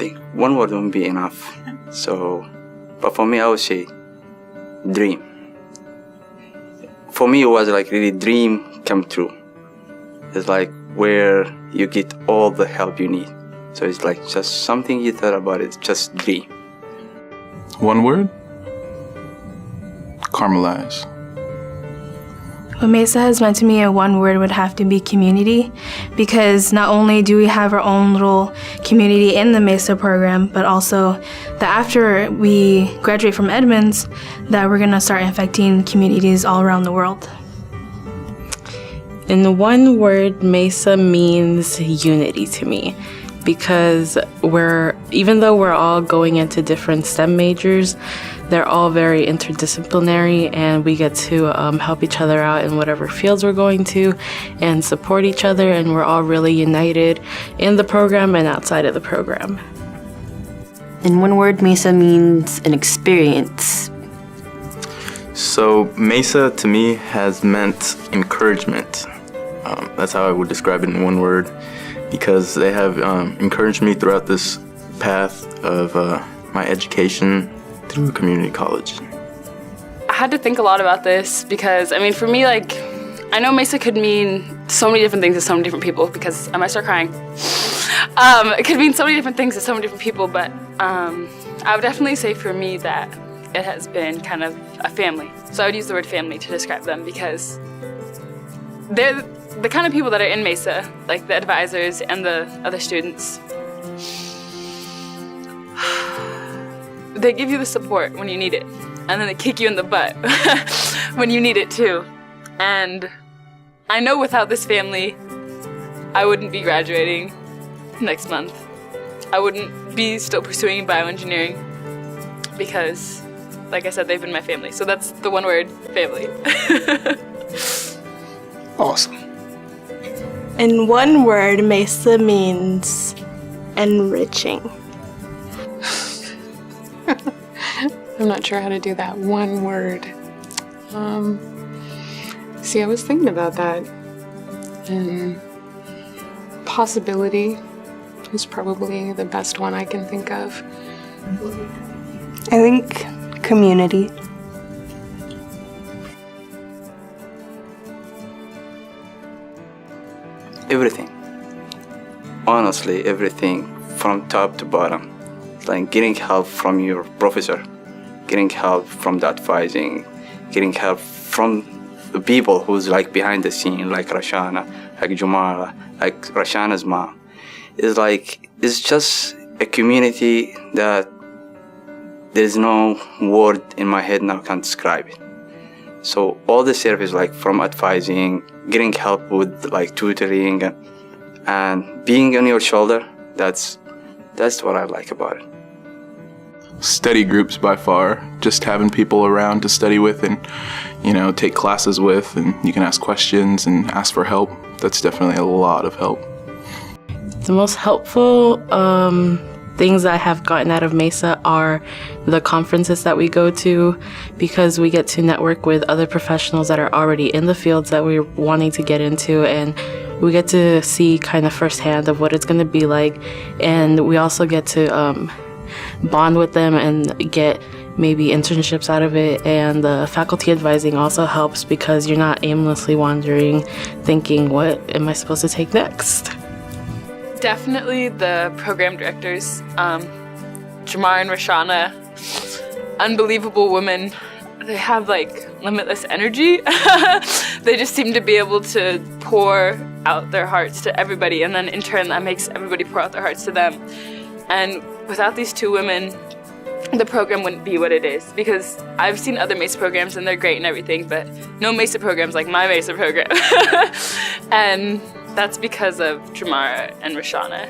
think one word won't be enough. So, but for me, I would say dream. For me, it was like really dream come true. It's like where you get all the help you need. So it's like just something you thought about it, just dream. One word? Caramelize. What MESA has meant to me in one word would have to be community, because not only do we have our own little community in the MESA program, but also that after we graduate from Edmonds, that we're going to start infecting communities all around the world. In one word, MESA means unity to me, because even though we're all going into different STEM majors, they're all very interdisciplinary, and we get to help each other out in whatever fields we're going to and support each other, and we're all really united in the program and outside of the program. In one word, MESA means an experience. So MESA to me has meant encouragement. That's how I would describe it in one word, because they have encouraged me throughout this path of my education through community college. I had to think a lot about this because, I mean, for me, like, I know MESA could mean so many different things to so many different people, because I might start crying. It could mean so many different things to so many different people, but I would definitely say for me that it has been kind of a family. So I would use the word family to describe them, because they're the kind of people that are in MESA, like the advisors and the other students. They give you the support when you need it, and then they kick you in the butt when you need it too. And I know without this family, I wouldn't be graduating next month. I wouldn't be still pursuing bioengineering, because, like I said, they've been my family. So that's the one word, family. Awesome. In one word, MESA means enriching. I'm not sure how to do that one word. See, I was thinking about that. And possibility is probably the best one I can think of. I think community. Everything. Honestly, everything from top to bottom. Like getting help from your professor, getting help from the advising, getting help from the people who's like behind the scene, like Rashana, like Jumara, like Rashana's mom. It's just a community that there's no word in my head now can't describe it. So all the service, like from advising, getting help with like tutoring and being on your shoulder, that's what I like about it. Study groups by far, just having people around to study with and, take classes with, and you can ask questions and ask for help. That's definitely a lot of help. The most helpful things I have gotten out of MESA are the conferences that we go to, because we get to network with other professionals that are already in the fields that we're wanting to get into, and we get to see kind of firsthand of what it's going to be like, and we also get to bond with them and get maybe internships out of it. And the faculty advising also helps, because you're not aimlessly wandering thinking, what am I supposed to take next? Definitely the program directors, Jamar and Rashana, unbelievable women. They have like limitless energy. They just seem to be able to pour out their hearts to everybody, and then in turn that makes everybody pour out their hearts to them. And without these two women, the program wouldn't be what it is, because I've seen other MESA programs and they're great and everything, but no MESA programs like my MESA program. And that's because of Jamara and Rashana.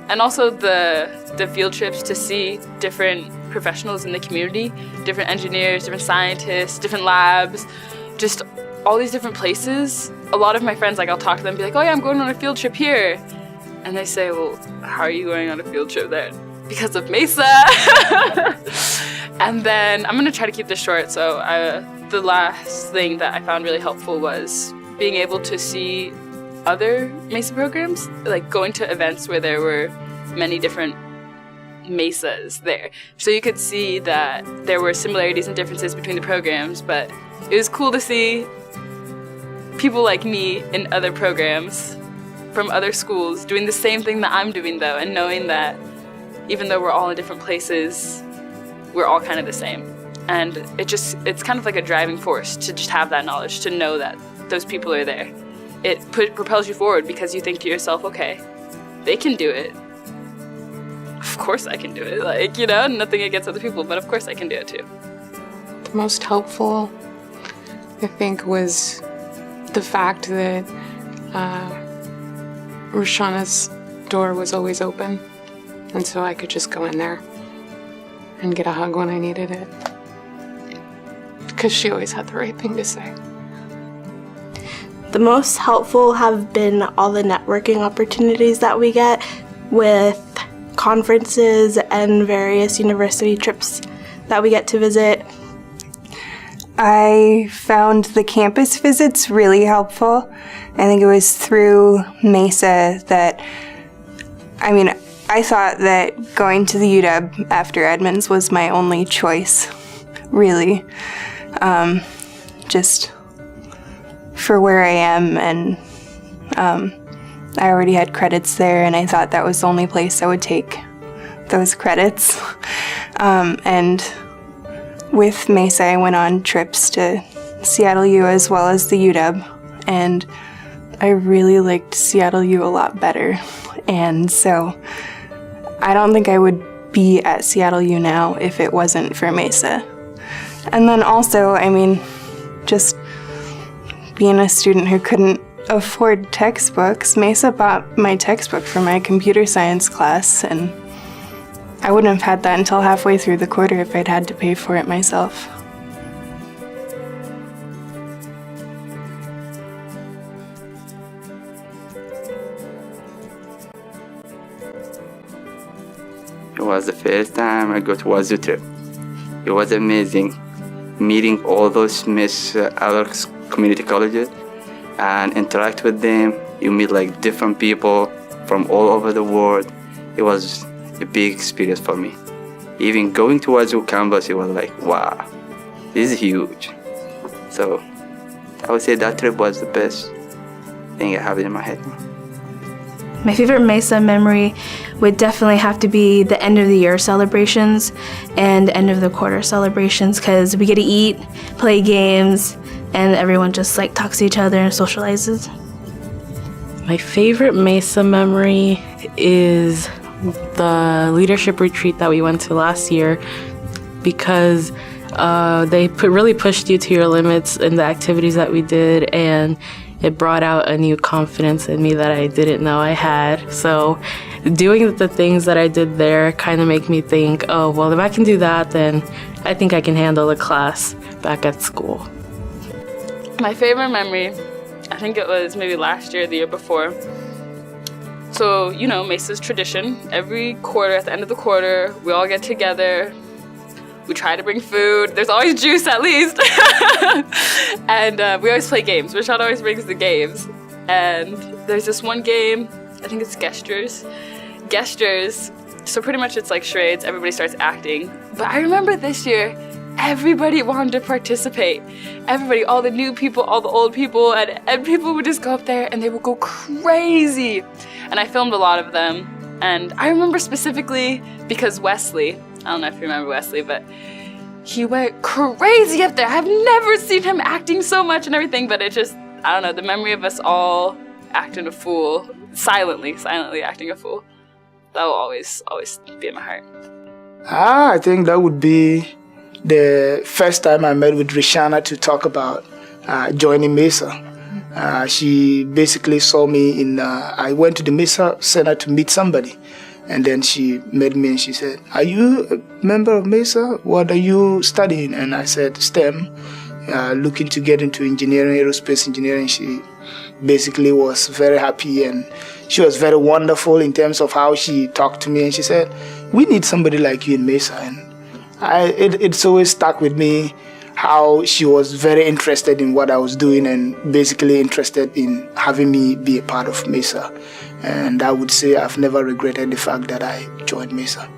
And also the field trips to see different professionals in the community, different engineers, different scientists, different labs, just all these different places. A lot of my friends, like I'll talk to them and be like, oh yeah, I'm going on a field trip here. And they say, well, how are you going on a field trip there? Because of MESA. And then I'm gonna try to keep this short. So the last thing that I found really helpful was being able to see other MESA programs, like going to events where there were many different MESAs there. So you could see that there were similarities and differences between the programs, but it was cool to see people like me in other programs from other schools doing the same thing that I'm doing though, and knowing that even though we're all in different places, we're all kind of the same. And it's kind of like a driving force to just have that knowledge, to know that those people are there. It propels you forward because you think to yourself, okay, they can do it. Of course I can do it. Like, you know, nothing against other people, but of course I can do it too. The most helpful, I think, was the fact that Roshana's door was always open, and so I could just go in there and get a hug when I needed it. Because she always had the right thing to say. The most helpful have been all the networking opportunities that we get with conferences and various university trips that we get to visit. I found the campus visits really helpful. I think it was through MESA that, I thought that going to the UW after Edmonds was my only choice, really. Just for where I am, and I already had credits there, and I thought that was the only place I would take those credits. And with MESA, I went on trips to Seattle U as well as the UW, and I really liked Seattle U a lot better. And so I don't think I would be at Seattle U now if it wasn't for MESA. And then also, just being a student who couldn't afford textbooks, MESA bought my textbook for my computer science class, and I wouldn't have had that until halfway through the quarter if I'd had to pay for it myself. It was the first time I got to Wazoo trip. It was amazing meeting all those other community colleges and interact with them. You meet like different people from all over the world. It was a big experience for me. Even going to Wazoo campus, it was like, wow, this is huge. So I would say that trip was the best thing I have in my head. My favorite MESA memory would definitely have to be the end of the year celebrations and end of the quarter celebrations, because we get to eat, play games, and everyone just like talks to each other and socializes. My favorite MESA memory is the leadership retreat that we went to last year, because they really pushed you to your limits in the activities that we did, and it brought out a new confidence in me that I didn't know I had. So doing the things that I did there kind of make me think, oh, well, if I can do that, then I think I can handle a class back at school. My favorite memory, I think it was maybe last year or the year before. So, you know, MESA's tradition. Every quarter, at the end of the quarter, we all get together. We try to bring food. There's always juice at least. And we always play games. Rashad always brings the games. And there's this one game, I think it's Gestures. Gestures, so pretty much it's like charades. Everybody starts acting. But I remember this year, everybody wanted to participate. Everybody, all the new people, all the old people, and people would just go up there and they would go crazy. And I filmed a lot of them. And I remember specifically because Wesley, I don't know if you remember Wesley, but he went crazy up there. I've never seen him acting so much and everything, but it just, I don't know, the memory of us all acting a fool, silently acting a fool, that will always be in my heart. I think that would be the first time I met with Rishana to talk about joining MESA. She basically saw me I went to the MESA Center to meet somebody. And then she met me and she said, "Are you a member of MESA? What are you studying?" And I said, STEM, looking to get into engineering, aerospace engineering. She basically was very happy, and she was very wonderful in terms of how she talked to me. And she said, "We need somebody like you in MESA." And it's always stuck with me how she was very interested in what I was doing and basically interested in having me be a part of MESA. And I would say I've never regretted the fact that I joined MESA.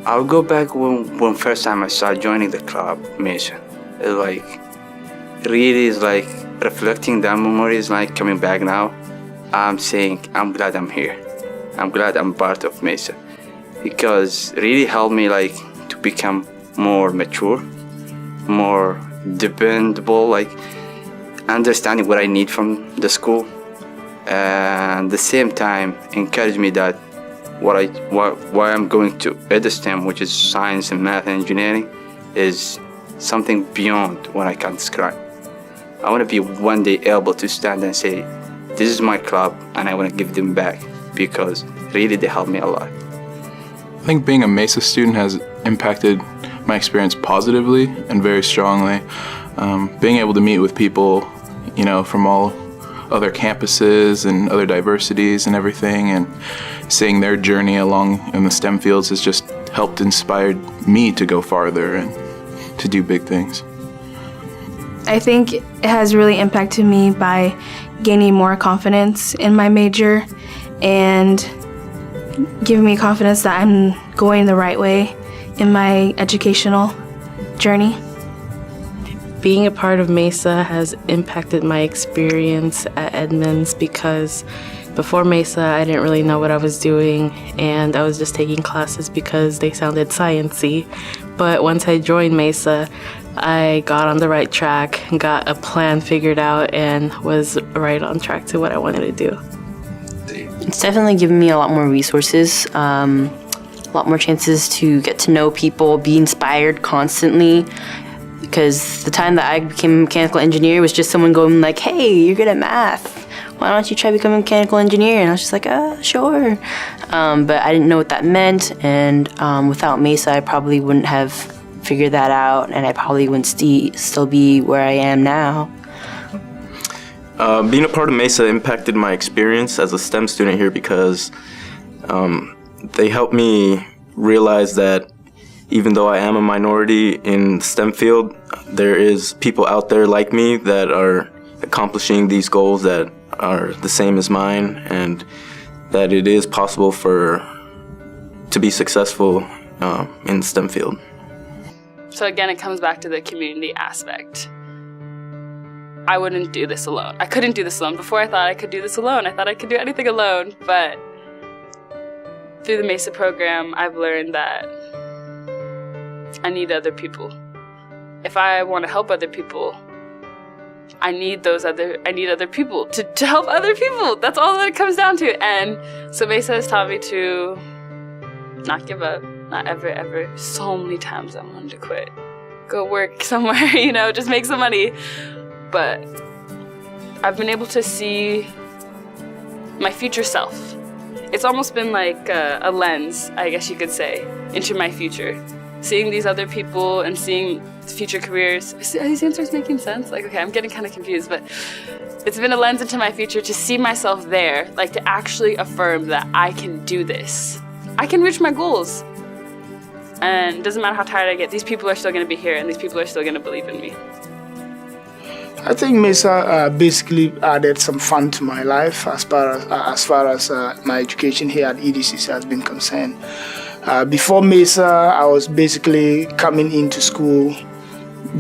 I'll go back when first time I started joining the club, MESA. It like really is like reflecting that memories, like coming back now. I'm saying I'm glad I'm here. I'm glad I'm part of MESA because it really helped me like to become more mature, more dependable, like understanding what I need from the school, and at the same time encourage me that why I'm going to EduSTEM, which is science and math and engineering, is something beyond what I can describe. I want to be one day able to stand and say, this is my club and I want to give them back because really they helped me a lot. I think being a MESA student has impacted my experience positively and very strongly. Being able to meet with people, you know, from all other campuses and other diversities and everything, and seeing their journey along in the STEM fields has just helped inspire me to go farther and to do big things. I think it has really impacted me by gaining more confidence in my major and giving me confidence that I'm going the right way in my educational journey. Being a part of MESA has impacted my experience at Edmonds because before MESA, I didn't really know what I was doing, and I was just taking classes because they sounded science-y. But once I joined MESA, I got on the right track, got a plan figured out, and was right on track to what I wanted to do. It's definitely given me a lot more resources, a lot more chances to get to know people, be inspired constantly. Because the time that I became a mechanical engineer was just someone going like, hey, you're good at math. Why don't you try becoming a mechanical engineer? And I was just like, sure. But I didn't know what that meant. And without MESA, I probably wouldn't have figured that out. And I probably wouldn't still be where I am now. Being a part of MESA impacted my experience as a STEM student here because they helped me realize that even though I am a minority in the STEM field, there is people out there like me that are accomplishing these goals that are the same as mine, and that it is possible to be successful in the STEM field. So again, it comes back to the community aspect. I wouldn't do this alone. I couldn't do this alone. Before I thought I could do this alone. I thought I could do anything alone, but through the MESA program, I've learned that I need other people. If I want to help other people, I need other people to help other people. That's all that it comes down to. And so MESA has taught me to not give up. Not ever. So many times I wanted to quit. Go work somewhere, just make some money. But I've been able to see my future self. It's almost been like a lens, I guess you could say, into my future. Seeing these other people and seeing future careers. Are these answers making sense? Okay, I'm getting kind of confused, but it's been a lens into my future to see myself there, to actually affirm that I can do this. I can reach my goals. And it doesn't matter how tired I get, these people are still going to be here and these people are still going to believe in me. I think MESA basically added some fun to my life as far as my education here at EDCC has been concerned. Before MESA, I was basically coming into school,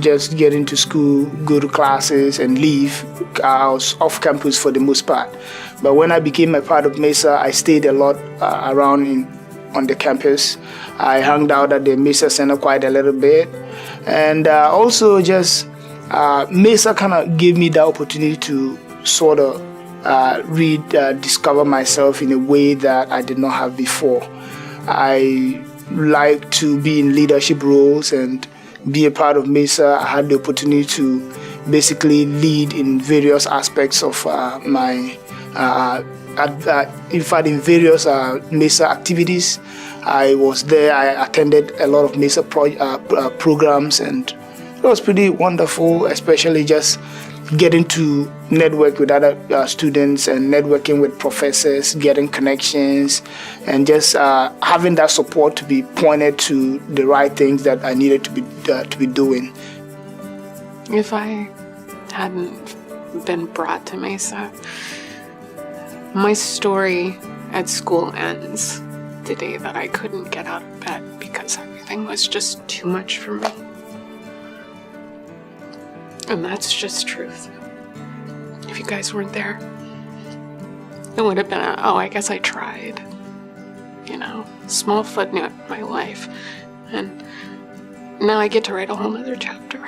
just get into school, go to classes and leave. I was off campus for the most part. But when I became a part of MESA, I stayed a lot around on the campus. I hung out at the MESA Center quite a little bit. And also just MESA kind of gave me the opportunity to sort of discover myself in a way that I did not have before. I like to be in leadership roles and be a part of MESA. I had the opportunity to basically lead in various aspects of in various MESA activities. I was there. I attended a lot of MESA programs, and it was pretty wonderful, especially just getting to network with other students and networking with professors, getting connections, and just having that support to be pointed to the right things that I needed to be doing. If I hadn't been brought to MESA, my story at school ends the day that I couldn't get out of bed because everything was just too much for me. And that's just truth. If you guys weren't there, it would have been I guess I tried. You know, small footnote in my life. And now I get to write a whole other chapter.